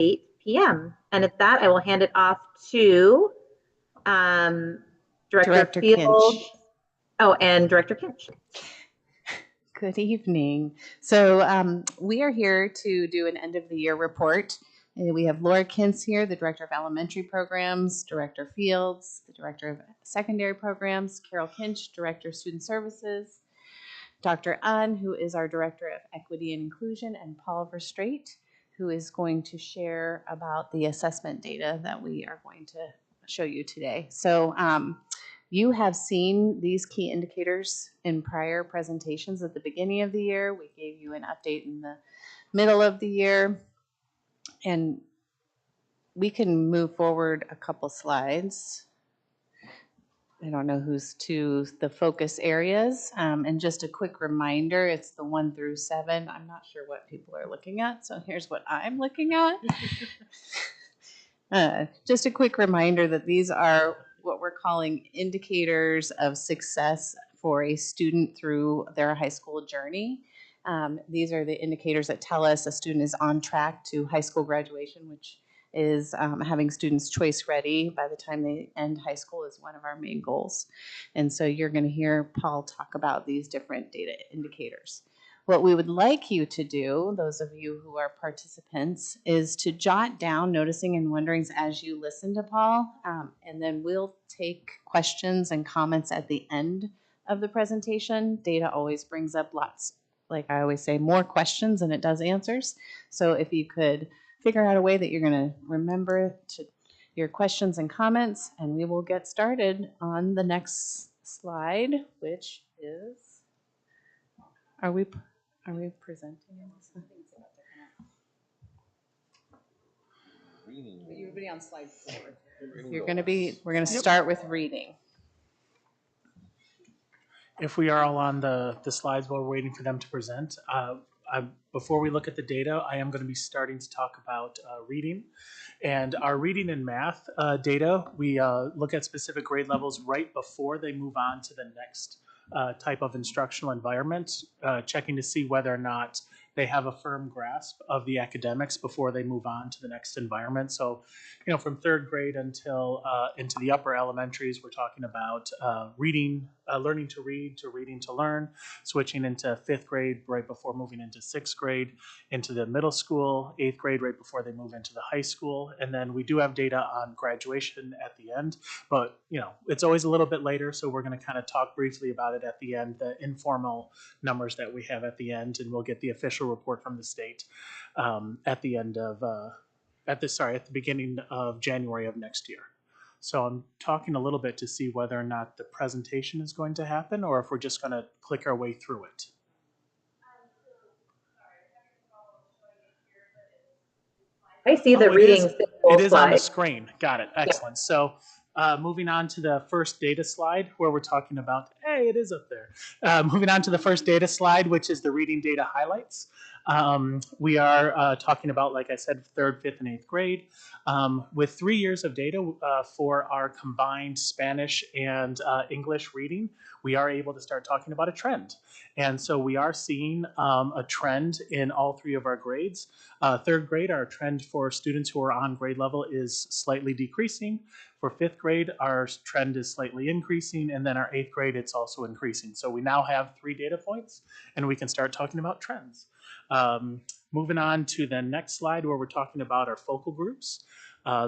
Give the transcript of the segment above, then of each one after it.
8 p.m. And at that, I will hand it off to Director Fields. Oh, and Director Kinch. Good evening. So we are here to do an end of the year report. And we have Laura Kintz here, the Director of Elementary Programs, Director Fields, the Director of Secondary Programs, Carol Kinch, Director of Student Services, Dr. An, who is our Director of Equity and Inclusion, and Paul Verstraete, who is going to share about the assessment data that we are going to show you today. So you have seen these key indicators in prior presentations at the beginning of the year. We gave you an update in the middle of the year. And we can move forward a couple slides. I don't know who's to the focus areas. And just a quick reminder, it's the 1 through 7. I'm not sure what people are looking at, so here's what I'm looking at. Just a quick reminder that these are what we're calling indicators of success for a student through their high school journey. These are the indicators that tell us a student is on track to high school graduation, which is having students choice ready by the time they end high school is one of our main goals. And so you're going to hear Paul talk about these different data indicators. What we would like you to do, those of you who are participants, is to jot down noticing and wonderings as you listen to Paul, and then we'll take questions and comments at the end of the presentation. Data always brings up lots, like I always say, more questions than it does answers. So if you could figure out a way that you're going to remember your questions and comments, and we will get started on the next slide, which is, are we presenting? Everybody on slide 4. We're going to start with reading. If we are all on the slides while we're waiting for them to present, before we look at the data, I am going to be starting to talk about reading. And our reading and math data, we look at specific grade levels right before they move on to the next type of instructional environment, checking to see whether or not they have a firm grasp of the academics before they move on to the next environment. So, you know, from 3rd grade until into the upper elementaries, we're talking about reading, learning to read, to reading to learn, switching into 5th grade right before moving into 6th grade, into the middle school, 8th grade right before they move into the high school. And then we do have data on graduation at the end, but, you know, it's always a little bit later. So we're going to kind of talk briefly about it at the end, the informal numbers that we have at the end, and we'll get the official report from the state at the end of at the beginning of January of next year. So I'm talking a little bit to see whether or not the presentation is going to happen, or if we're just going to click our way through it. I see the reading. It is on the screen. Got it. Excellent. Yeah. So moving on to the first data slide where we're talking about, hey, it is up there. Moving on to the first data slide, which is the reading data highlights. We are talking about, like I said, 3rd, 5th, and 8th grade. With 3 years of data for our combined Spanish and English reading, we are able to start talking about a trend. And so we are seeing a trend in all 3 of our grades. 3rd grade, our trend for students who are on grade level is slightly decreasing. For 5th grade, our trend is slightly increasing, and then our 8th grade, it's also increasing. So we now have 3 data points, and we can start talking about trends. Moving on to the next slide where we're talking about our focal groups,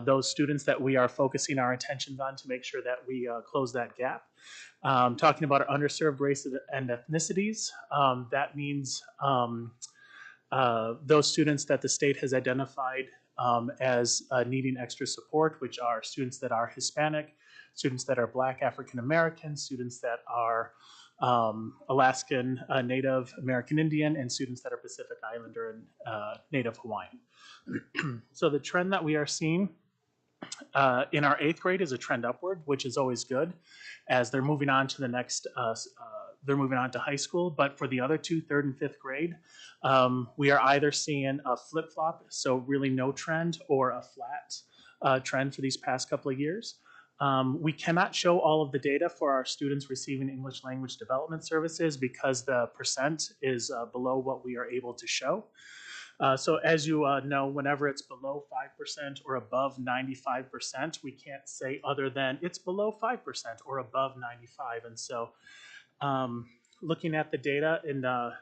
those students that we are focusing our attentions on to make sure that we close that gap. Talking about our underserved races and ethnicities, that means those students that the state has identified as needing extra support, which are students that are Hispanic, students that are Black African American, students that are Alaskan Native American Indian, and students that are Pacific Islander and Native Hawaiian. So the trend that we are seeing in our 8th grade is a trend upward, which is always good as they're moving on to the next, they're moving on to high school. But for the other 2, 3rd and 5th grade, we are either seeing a flip-flop, so really no trend, or a flat trend for these past couple of years. We cannot show all of the data for our students receiving English language development services because the percent is below what we are able to show. So as you know, whenever it's below 5% or above 95%, we can't say other than it's below 5% or above 95. And so looking at the data in let's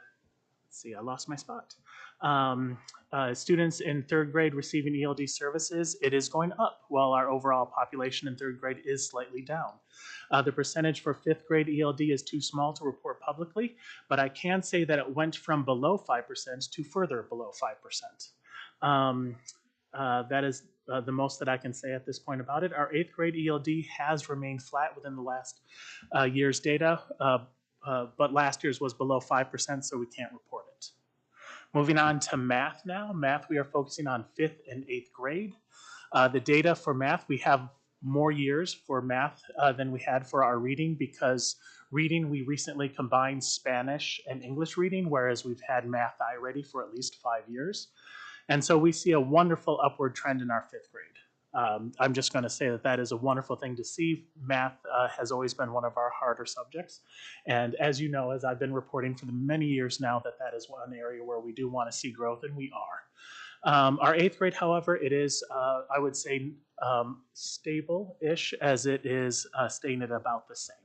see, I lost my spot. Students in third grade receiving ELD services, it is going up while our overall population in third grade is slightly down. The percentage for fifth grade ELD is too small to report publicly, but I can say that it went from below 5% to further below 5%. That is the most that I can say at this point about it. Our eighth grade ELD has remained flat within the last year's data, but last year's was below 5%, so we can't report it. Moving on to math now. Math, we are focusing on fifth and eighth grade. The data for math, we have more years for math than we had for our reading, because reading, we recently combined Spanish and English reading, whereas we've had math already for at least 5 years. And so we see a wonderful upward trend in our fifth grade. I'm just going to say that that is a wonderful thing to see. Math has always been one of our harder subjects. And as you know, as I've been reporting for the many years now, that that is one area where we do want to see growth, and we are. Our eighth grade, however, it is, I would say, stable-ish, as it is staying at about the same.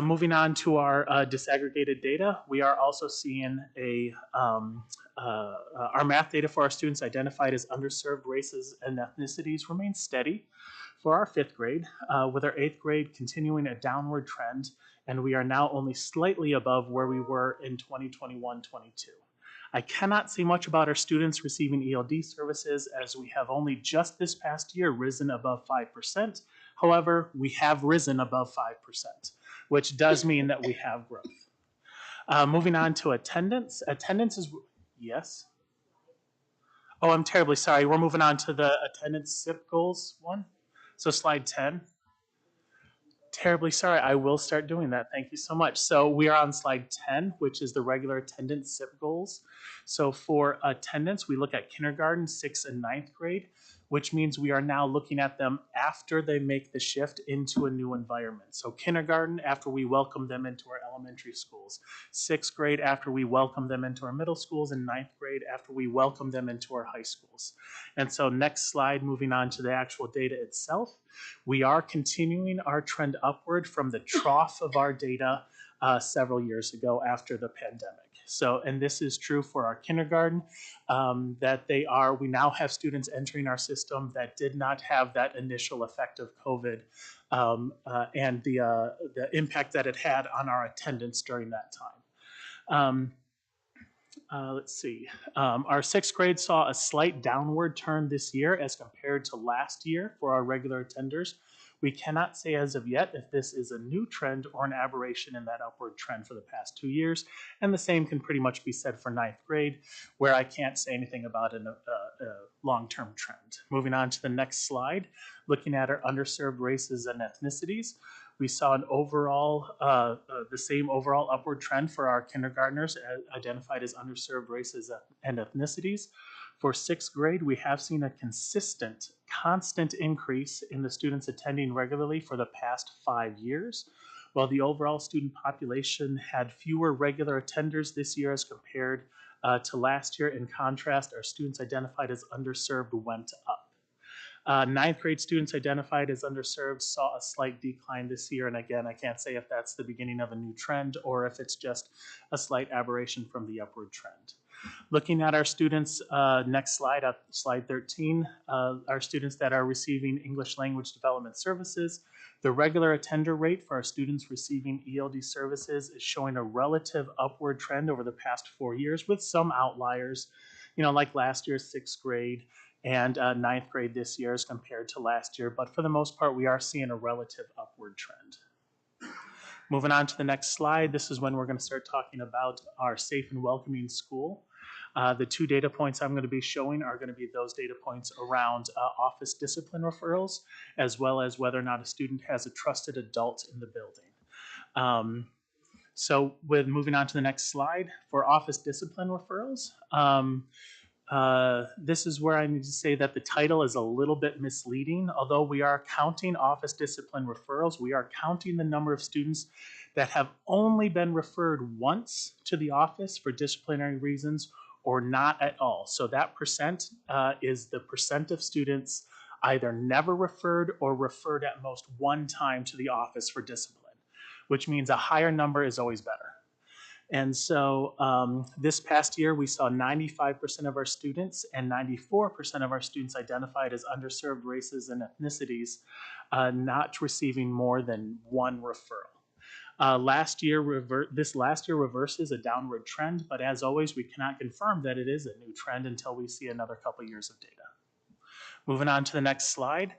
Moving on to our disaggregated data, we are also seeing our math data for our students identified as underserved races and ethnicities remain steady for our fifth grade, with our eighth grade continuing a downward trend, and we are now only slightly above where we were in 2021-22. I cannot say much about our students receiving ELD services, as we have only just this past year risen above 5%. However, we have risen above 5%, which does mean that we have growth. Moving on to attendance. Attendance is, yes? Oh, I'm terribly sorry. We're moving on to the attendance SIP goals one. So slide 10. Terribly sorry. I will start doing that. Thank you so much. So we are on slide 10, which is the regular attendance SIP goals. So for attendance, we look at kindergarten, 6th and 9th grade, which means we are now looking at them after they make the shift into a new environment. So kindergarten, after we welcome them into our elementary schools. 6th grade, after we welcome them into our middle schools. And 9th grade, after we welcome them into our high schools. And so next slide, moving on to the actual data itself. We are continuing our trend upward from the trough of our data several years ago after the pandemic. So, and this is true for our kindergarten, that we now have students entering our system that did not have that initial effect of COVID and the impact that it had on our attendance during that time. Let's see. Our 6th grade saw a slight downward turn this year as compared to last year for our regular attenders. We cannot say as of yet if this is a new trend or an aberration in that upward trend for the past 2 years. And the same can pretty much be said for 9th grade, where I can't say anything about a long-term trend. Moving on to the next slide, looking at our underserved races and ethnicities. We saw an overall, the same overall upward trend for our kindergartners identified as underserved races and ethnicities. For 6th grade, we have seen a constant increase in the students attending regularly for the past 5 years. While the overall student population had fewer regular attenders this year as compared to last year, in contrast, our students identified as underserved went up. 9th grade students identified as underserved saw a slight decline this year. And again, I can't say if that's the beginning of a new trend or if it's just a slight aberration from the upward trend. Looking at our students, next slide, slide 13, our students that are receiving English language development services, the regular attender rate for our students receiving ELD services is showing a relative upward trend over the past 4 years, with some outliers, like last year's 6th grade and 9th grade this year as compared to last year. But for the most part, we are seeing a relative upward trend. Moving on to the next slide, this is when we're going to start talking about our safe and welcoming school. The 2 data points I'm going to be showing are going to be those data points around office discipline referrals, as well as whether or not a student has a trusted adult in the building. So with moving on to the next slide, for office discipline referrals, this is where I need to say that the title is a little bit misleading. Although we are counting office discipline referrals, we are counting the number of students that have only been referred once to the office for disciplinary reasons, or not at all. So that percent is the percent of students either never referred or referred at most one time to the office for discipline, which means a higher number is always better. And so this past year, we saw 95% of our students and 94% of our students identified as underserved races and ethnicities not receiving more than one referral. This last year reverses a downward trend, but as always, we cannot confirm that it is a new trend until we see another couple years of data. Moving on to the next slide.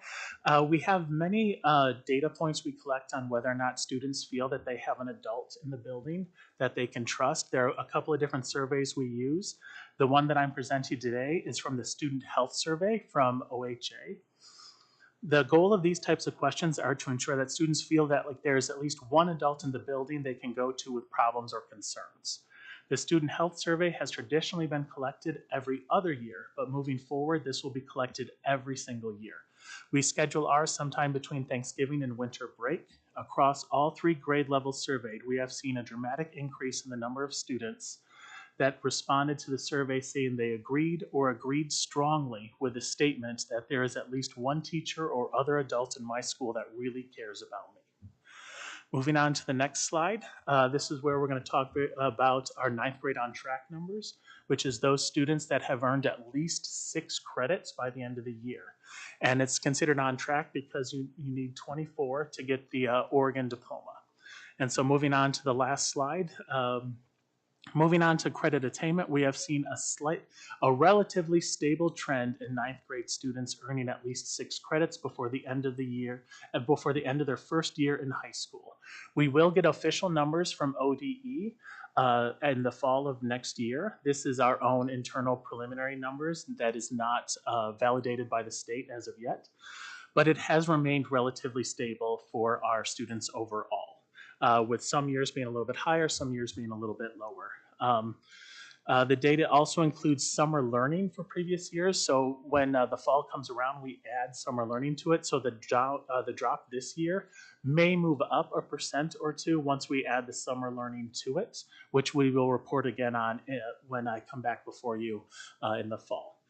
We have many data points we collect on whether or not students feel that they have an adult in the building that they can trust. There are a couple of different surveys we use. The one that I'm presenting today is from the Student Health Survey from OHA. The goal of these types of questions are to ensure that students feel that there's at least one adult in the building they can go to with problems or concerns. The Student Health Survey has traditionally been collected every other year, but moving forward, this will be collected every single year. We schedule ours sometime between Thanksgiving and winter break. Across all 3 grade levels surveyed, we have seen a dramatic increase in the number of students that responded to the survey saying they agreed or agreed strongly with the statement that there is at least one teacher or other adult in my school that really cares about me. Moving on to the next slide, this is where we're going to talk about our 9th grade on track numbers, which is those students that have earned at least 6 credits by the end of the year. And it's considered on track because you need 24 to get the Oregon diploma. And so moving on to the last slide, moving on to credit attainment, we have seen a relatively stable trend in 9th grade students earning at least 6 credits before the end of the year, before the end of their first year in high school. We will get official numbers from ODE in the fall of next year. This is our own internal preliminary numbers that is not validated by the state as of yet, but it has remained relatively stable for our students overall. With some years being a little bit higher, some years being a little bit lower. The data also includes summer learning for previous years. So when the fall comes around, we add summer learning to it. So the drop this year may move up a % or 2 once we add the summer learning to it, which we will report again on when I come back before you in the fall.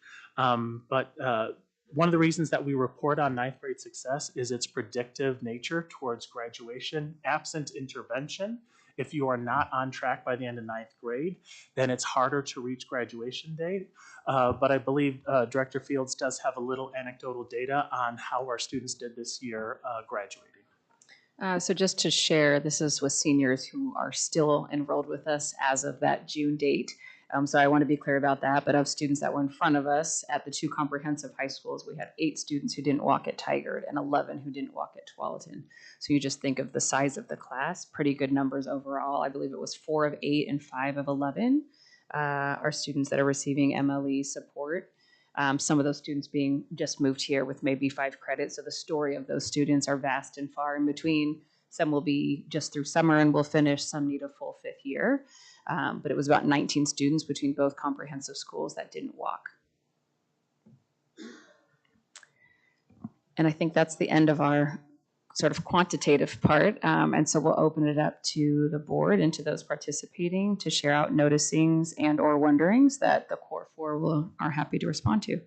One of the reasons that we report on 9th grade success is its predictive nature towards graduation. Absent intervention, if you are not on track by the end of 9th grade, then it's harder to reach graduation date. But I believe Director Fields does have a little anecdotal data on how our students did this year graduating. So just to share, this is with seniors who are still enrolled with us as of that June date. So I want to be clear about that, but of students that were in front of us at the 2 comprehensive high schools, we had 8 students who didn't walk at Tigard and 11 who didn't walk at Tualatin. So you just think of the size of the class, pretty good numbers overall. I believe it was 4 of 8 and 5 of 11 are students that are receiving MLE support. Some of those students being just moved here with maybe 5 credits. So the story of those students are vast and far in between. Some will be just through summer and will finish. Some need a full 5th year. But it was about 19 students between both comprehensive schools that didn't walk. And I think that's the end of our sort of quantitative part. And so we'll open it up to the board and to those participating to share out noticings and or wonderings that the Core 4 are happy to respond to.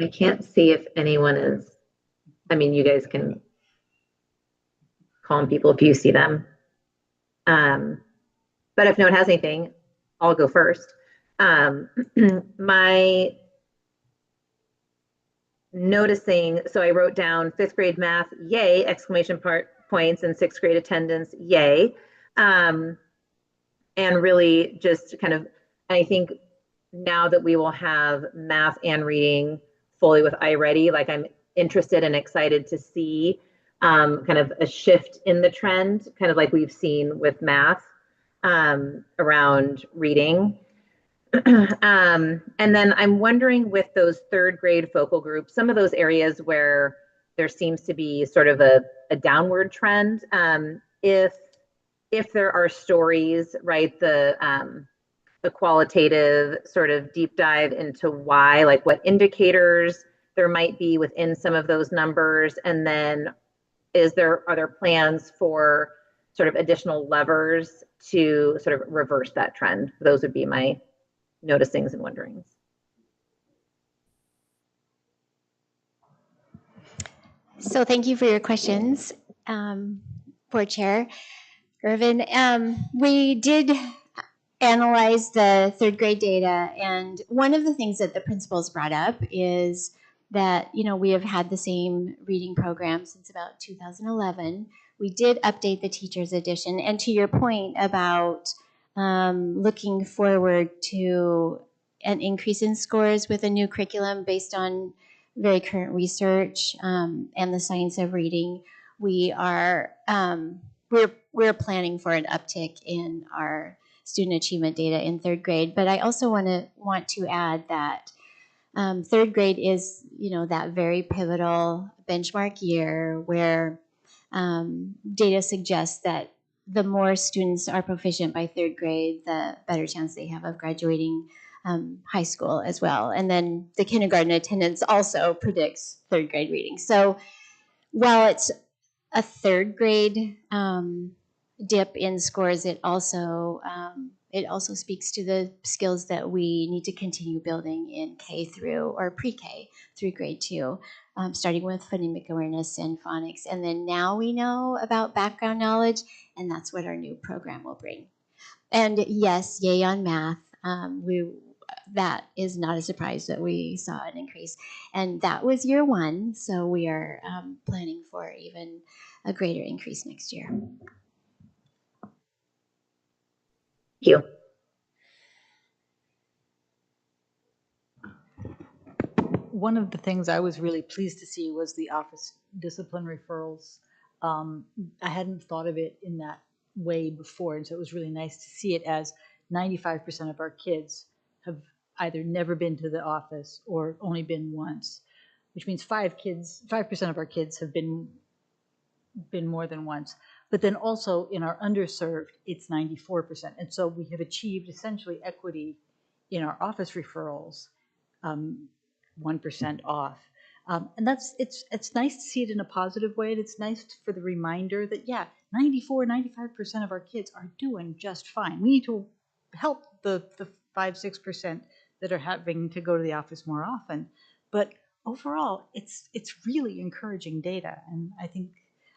I can't see if anyone is, I mean, you guys can call on people if you see them. But if no one has anything, I'll go first. My noticing, so I wrote down 5th grade math, yay, exclamation points, and 6th grade attendance, yay. And really just kind of, I think now that we will have math and reading fully with iReady, like I'm interested and excited to see kind of a shift in the trend, kind of like we've seen with math around reading. And then I'm wondering with those 3rd grade focal groups, some of those areas where there seems to be sort of a downward trend, if there are stories, right, the qualitative sort of deep dive into why, like what indicators there might be within some of those numbers? And then are there plans for sort of additional levers to sort of reverse that trend? Those would be my noticings and wonderings. So thank you for your questions, Board Chair Irvin. We did analyze the third grade data, and one of the things that the principals brought up is that, you know, we have had the same reading program since about 2011. We did update the teacher's edition, and to your point about looking forward to an increase in scores with a new curriculum based on very current research and the science of reading, we are we're planning for an uptick in our student achievement data in third grade. But I also want to add that third grade is, you know, that very pivotal benchmark year where data suggests that the more students are proficient by third grade, the better chance they have of graduating high school as well. And then the kindergarten attendance also predicts third grade reading. So while it's a third grade dip in scores, it also speaks to the skills that we need to continue building in K through or pre-K through grade 2, starting with phonemic awareness and phonics. And then now we know about background knowledge, and that's what our new program will bring. And yes, yay on math. That is not a surprise that we saw an increase. And that was year 1, so we are planning for even a greater increase next year. Thank you. One of the things I was really pleased to see was the office discipline referrals. I hadn't thought of it in that way before, and so it was really nice to see it as 95% of our kids have either never been to the office or only been once, which means 5% of our kids have been more than once. But then also in our underserved, it's 94%. And so we have achieved essentially equity in our office referrals, 1% off. And it's nice to see it in a positive way. And it's nice for the reminder that, yeah, 95% of our kids are doing just fine. We need to help the 5-6% that are having to go to the office more often. But overall, it's really encouraging data. And I think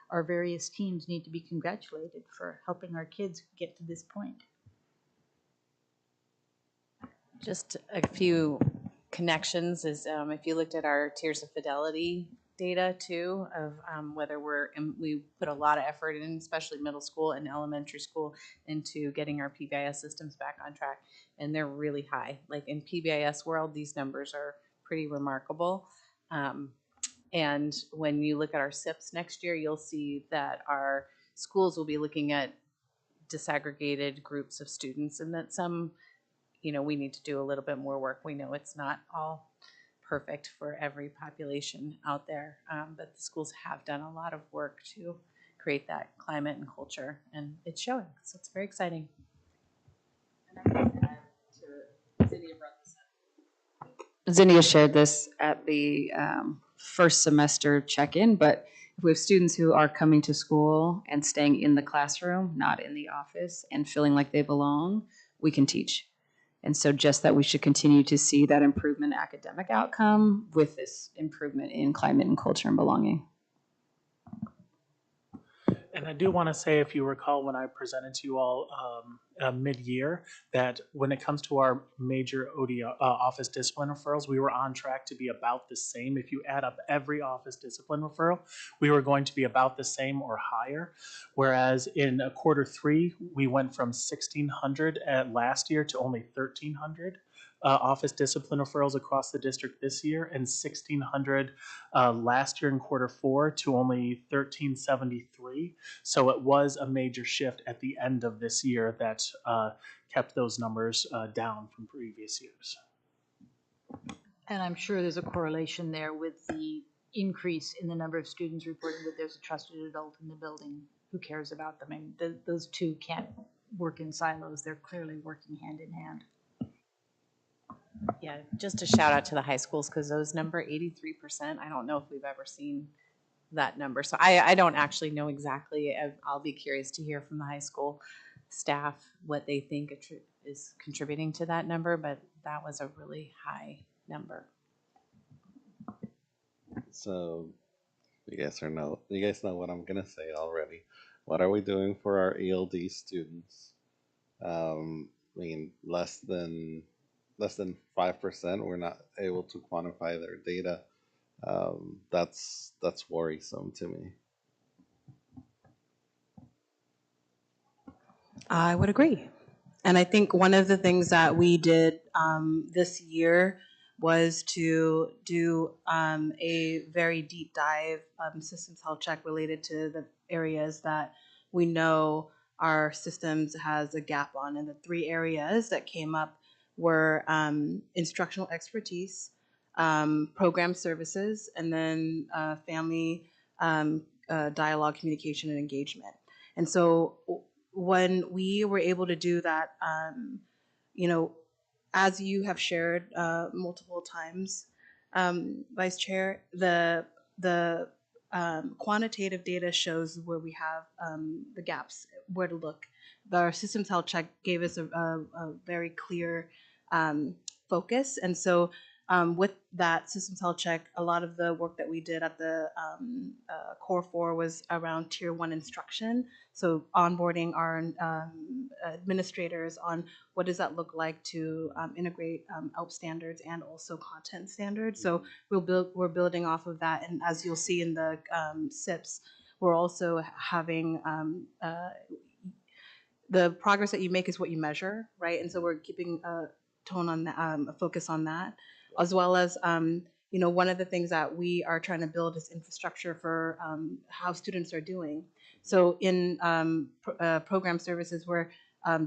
our various teams need to be congratulated for helping our kids get to this point. Just a few connections is if you looked at our tiers of fidelity data too, of whether we put a lot of effort in, especially middle school and elementary school, into getting our PBIS systems back on track, and they're really high. Like in PBIS world, these numbers are pretty remarkable. And when you look at our SIPs next year, you'll see that our schools will be looking at disaggregated groups of students, and that some, you know, we need to do a little bit more work. We know it's not all perfect for every population out there, but the schools have done a lot of work to create that climate and culture, and it's showing. So it's very exciting. And I want to add to Zinnia brought this up. Zinnia shared this at the first semester check-in, but if we have students who are coming to school and staying in the classroom, not in the office, and feeling like they belong, we can teach. And so just that we should continue to see that improvement in academic outcome with this improvement in climate and culture and belonging. And I do want to say, if you recall, when I presented to you all mid-year, that when it comes to our major office discipline referrals, we were on track to be about the same. If you add up every office discipline referral, we were going to be about the same or higher. Whereas in quarter 3, we went from 1,600 last year to only 1,300. Office discipline referrals across the district this year, and 1,600 last year in quarter 4 to only 1,373. So it was a major shift at the end of this year that kept those numbers down from previous years. And I'm sure there's a correlation there with the increase in the number of students reporting that there's a trusted adult in the building who cares about them. And those two can't work in silos. They're clearly working hand in hand. Yeah, just a shout out to the high schools because those number 83%, I don't know if we've ever seen that number. So I don't actually know exactly. I'll be curious to hear from the high school staff what they think is contributing to that number, but that was a really high number. So you guys know what I'm gonna say already. What are we doing for our ELD students? I mean, less than 5%. We're not able to quantify their data. That's worrisome to me. I would agree. And I think one of the things that we did this year was to do a very deep dive systems health check related to the areas that we know our systems has a gap on. And the three areas that came up were instructional expertise, program services, and then family dialogue, communication, and engagement. And so when we were able to do that, you know, as you have shared multiple times, Vice Chair, the quantitative data shows where we have the gaps, where to look. Our systems health check gave us a very clear focus, and so with that systems health check, a lot of the work that we did at the core 4 was around tier 1 instruction. So onboarding our administrators on what does that look like to integrate ALP standards and also content standards. So we're building off of that, and as you'll see in the SIPs, we're also having the progress that you make is what you measure, right? And so we're keeping a tone on that, a focus on that, as well as you know, one of the things that we are trying to build is infrastructure for how students are doing. So in program services, we're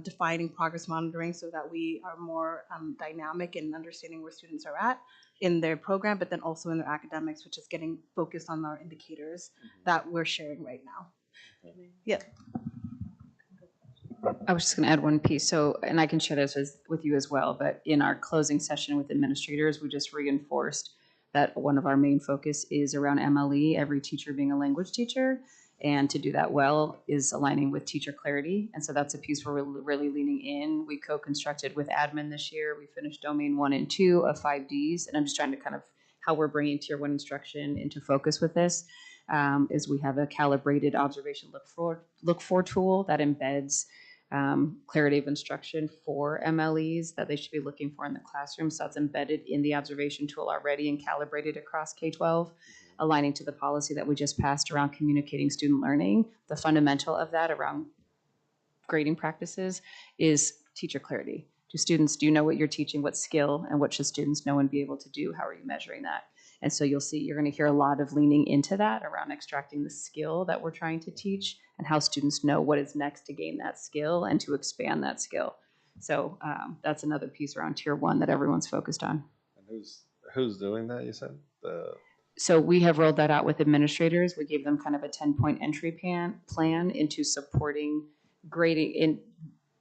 defining progress monitoring so that we are more dynamic in understanding where students are at in their program, but then also in their academics, which is getting focused on our indicators that we're sharing right now. Yeah. I was just going to add one piece. So, and I can share this with you as well, but in our closing session with administrators, we just reinforced that one of our main focus is around MLE, every teacher being a language teacher. And to do that well is aligning with teacher clarity. And so that's a piece we're really leaning in. We co-constructed with admin this year. We finished domain 1 and 2 of 5Ds. And I'm just trying to kind of how we're bringing tier 1 instruction into focus with this is we have a calibrated observation look for tool that embeds clarity of instruction for MLEs that they should be looking for in the classroom. So that's embedded in the observation tool already and calibrated across K-12, aligning to the policy that we just passed around communicating student learning. The fundamental of that around grading practices is teacher clarity. Do you know what you're teaching, what skill, and what should students know and be able to do? How are you measuring that? And so you're going to hear a lot of leaning into that around extracting the skill that we're trying to teach and how students know what is next to gain that skill and to expand that skill. So that's another piece around tier 1 that everyone's focused on. And who's doing that, you said? So we have rolled that out with administrators. We gave them kind of a 10-point entry plan into supporting grading in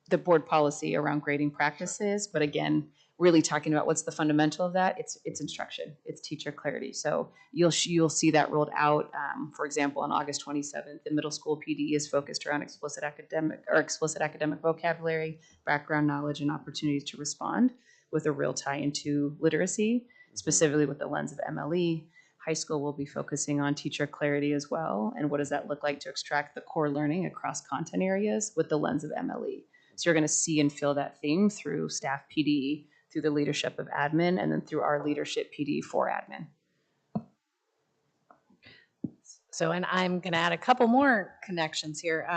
the board policy around grading practices. But again, really talking about what's the fundamental of that. It's instruction. It's teacher clarity. So you'll see that rolled out. For example, on August 27th, the middle school PD is focused around explicit academic vocabulary, background knowledge, and opportunities to respond with a real tie into literacy, specifically with the lens of MLE. High school will be focusing on teacher clarity as well. And what does that look like to extract the core learning across content areas with the lens of MLE? So you're going to see and feel that theme through staff PD, through the leadership of admin, and then through our leadership PD for admin. So, and I'm going to add a couple more connections here.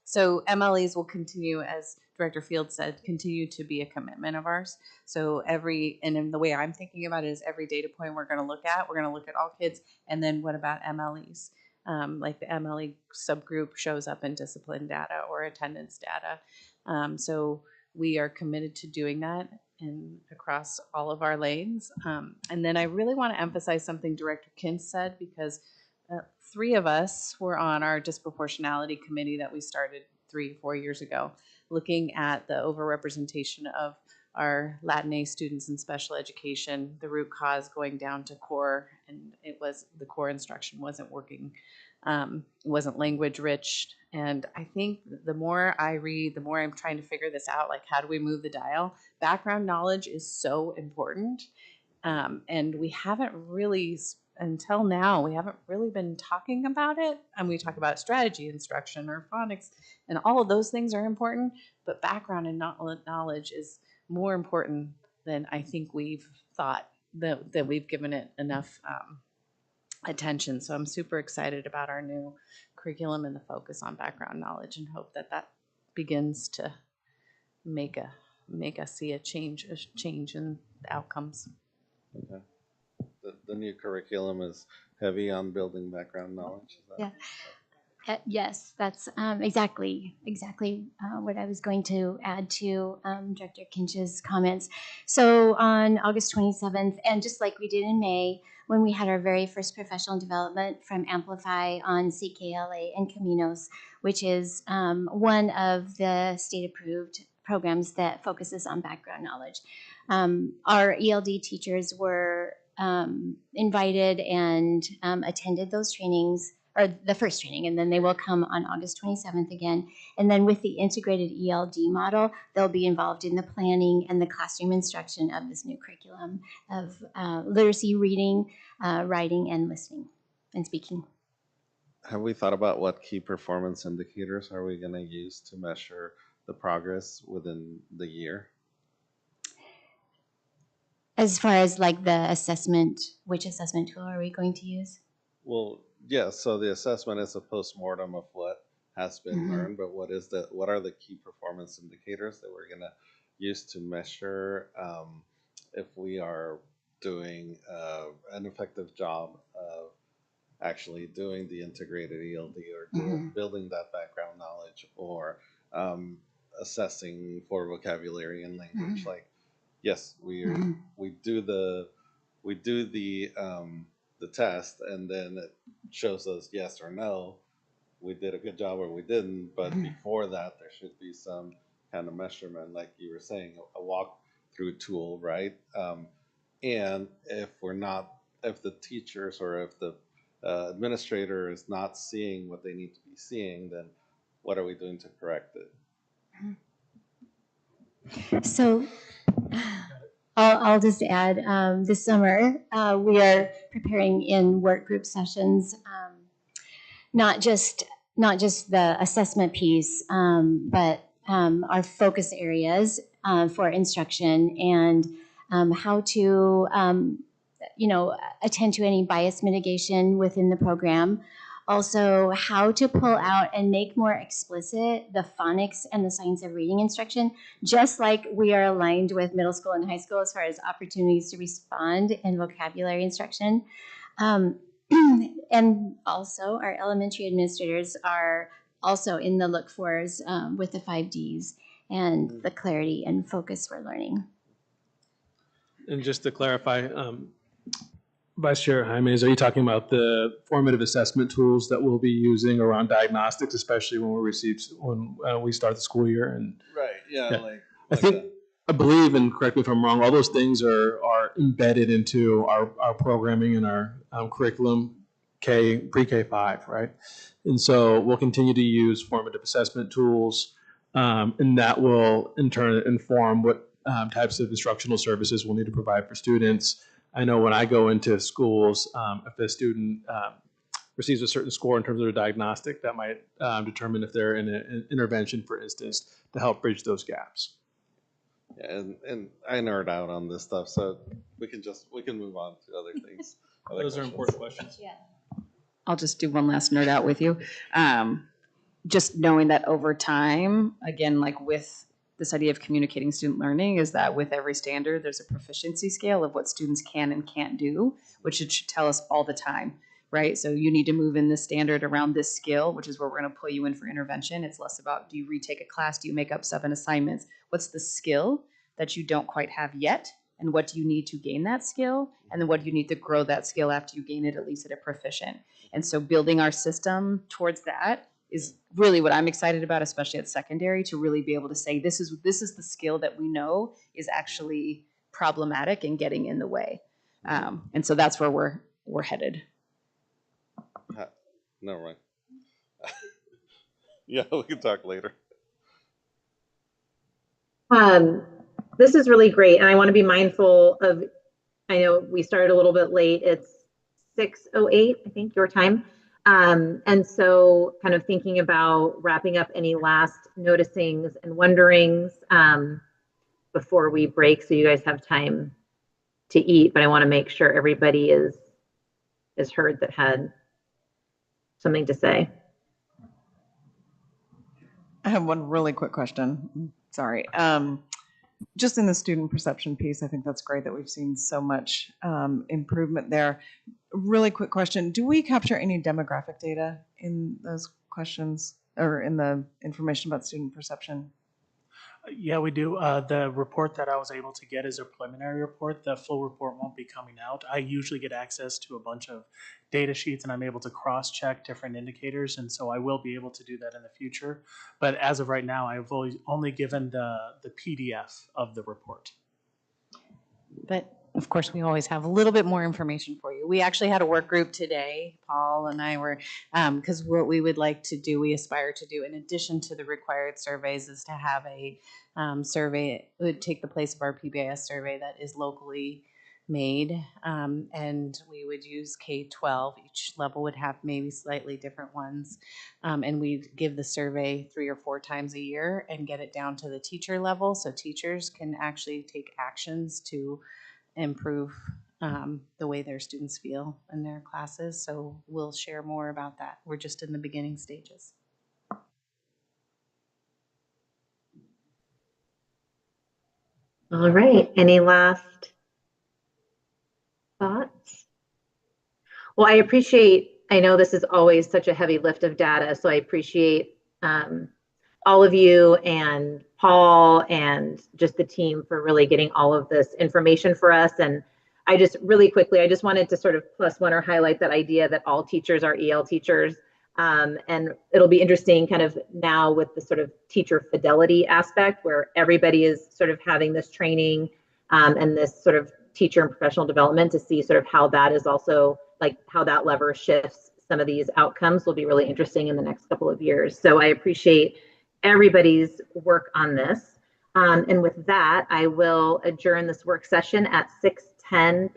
So MLEs will continue, as Director Field said, continue to be a commitment of ours. So and the way I'm thinking about it is every data point we're going to look at all kids, and then what about MLEs? Like the MLE subgroup shows up in discipline data or attendance data. So we are committed to doing that across all of our lanes. And then I really want to emphasize something Director Kins said, because 3 of us were on our disproportionality committee that we started 3-4 years ago, looking at the overrepresentation of our Latin students in special education, the root cause going down to core, and it was the core instruction wasn't working, wasn't language rich. And I think the more I read, the more I'm trying to figure this out, like how do we move the dial? Background knowledge is so important. And we haven't really, until now, we haven't really been talking about it. And we talk about strategy instruction or phonics, and all of those things are important, but background and knowledge is more important than I think we've thought, that we've given it enough attention. So I'm super excited about our new curriculum and the focus on background knowledge, and hope that that begins to make us see a change in the outcomes. Okay. The new curriculum is heavy on building background knowledge. Is that Yes, that's exactly what I was going to add to Director Kinch's comments. So on August 27th, and just like we did in May, when we had our very first professional development from Amplify on CKLA and Caminos, which is one of the state-approved programs that focuses on background knowledge. Our ELD teachers were invited and attended those trainings, or the first training, and then they will come on August 27th again. And then with the integrated ELD model, they'll be involved in the planning and the classroom instruction of this new curriculum of literacy, reading, writing, and listening and speaking. Have we thought about what key performance indicators are we going to use to measure the progress within the year? As far as like the assessment, which assessment tool are we going to use? Well, yeah, so the assessment is a postmortem of what has been learned, but what are the key performance indicators that we're going to use to measure if we are doing an effective job of actually doing the integrated ELD, or building that background knowledge, or assessing for vocabulary and language? Like, yes, we do the test, and then it shows us yes or no, we did a good job or we didn't. But before that, there should be some kind of measurement, like you were saying, a walk-through tool, right? And if the teachers or if the administrator is not seeing what they need to be seeing, then what are we doing to correct it? So I'll just add, this summer we are preparing in work group sessions, not just the assessment piece, but our focus areas for instruction, and how to attend to any bias mitigation within the program. Also, how to pull out and make more explicit the phonics and the science of reading instruction, just like we are aligned with middle school and high school as far as opportunities to respond in vocabulary instruction. And also, our elementary administrators are also in the look-fors with the 5Ds and the clarity and focus for learning. And just to clarify, Vice Chair Jaimes, are you talking about the formative assessment tools that we'll be using around diagnostics, especially when we start the school year? And Right. Yeah. Yeah. I believe, and correct me if I'm wrong, all those things are embedded into our programming and our curriculum, pre-K 5, right? And so we'll continue to use formative assessment tools, and that will in turn inform what types of instructional services we'll need to provide for students. I know when I go into schools, if a student receives a certain score in terms of their diagnostic, that might determine if they're in an intervention, for instance, to help bridge those gaps. Yeah, and I nerd out on this stuff, so we can move on to other things. Those are important questions. Yeah. I'll just do one last nerd out with you. Just knowing that over time, again, like with this idea of communicating student learning, is that with every standard, there's a proficiency scale of what students can and can't do, which it should tell us all the time, right? So you need to move in this standard around this skill, which is where we're going to pull you in for intervention. It's less about, do you retake a class? Do you make up 7 assignments? What's the skill that you don't quite have yet? And what do you need to gain that skill? And then what do you need to grow that skill after you gain it, at least at a proficient? And so building our system towards that is really what I'm excited about, especially at secondary, to really be able to say this is the skill that we know is actually problematic and getting in the way. And so that's where we're headed. Never mind. Yeah, we can talk later. This is really great, and I want to be mindful of, I know we started a little bit late. It's 6:08, I think, your time. And so kind of thinking about wrapping up any last noticings and wonderings before we break, so you guys have time to eat, but I want to make sure everybody is heard that had something to say. I have one really quick question. Sorry. Just in the student perception piece, I think that's great that we've seen so much improvement there. Really quick question. Do we capture any demographic data in those questions or in the information about student perception? Yeah, we do. The report that I was able to get is a preliminary report. The full report won't be coming out. I usually get access to a bunch of data sheets, and I'm able to cross-check different indicators, and so I will be able to do that in the future. But as of right now, I've only given the PDF of the report. But of course, we always have a little bit more information for you. We actually had a work group today. Paul and I were, because what we would like to do, we aspire to do, in addition to the required surveys, is to have a survey. It would take the place of our PBIS survey that is locally made, and we would use K-12. Each level would have maybe slightly different ones, and we'd give the survey 3 or 4 times a year and get it down to the teacher level, so teachers can actually take actions to improve the way their students feel in their classes. So we'll share more about that. We're just in the beginning stages. All right. Any last thoughts? Well, I know this is always such a heavy lift of data, so I appreciate all of you and Paul and just the team for really getting all of this information for us. And I just really quickly, I just wanted to sort of +1 or highlight that idea that all teachers are EL teachers. And it'll be interesting kind of now with the sort of teacher fidelity aspect where everybody is sort of having this training and this sort of teacher and professional development to see sort of how that is also like how that lever shifts some of these outcomes will be really interesting in the next couple of years. So I appreciate everybody's work on this. And with that, I will adjourn this work session at 6:10 p.m.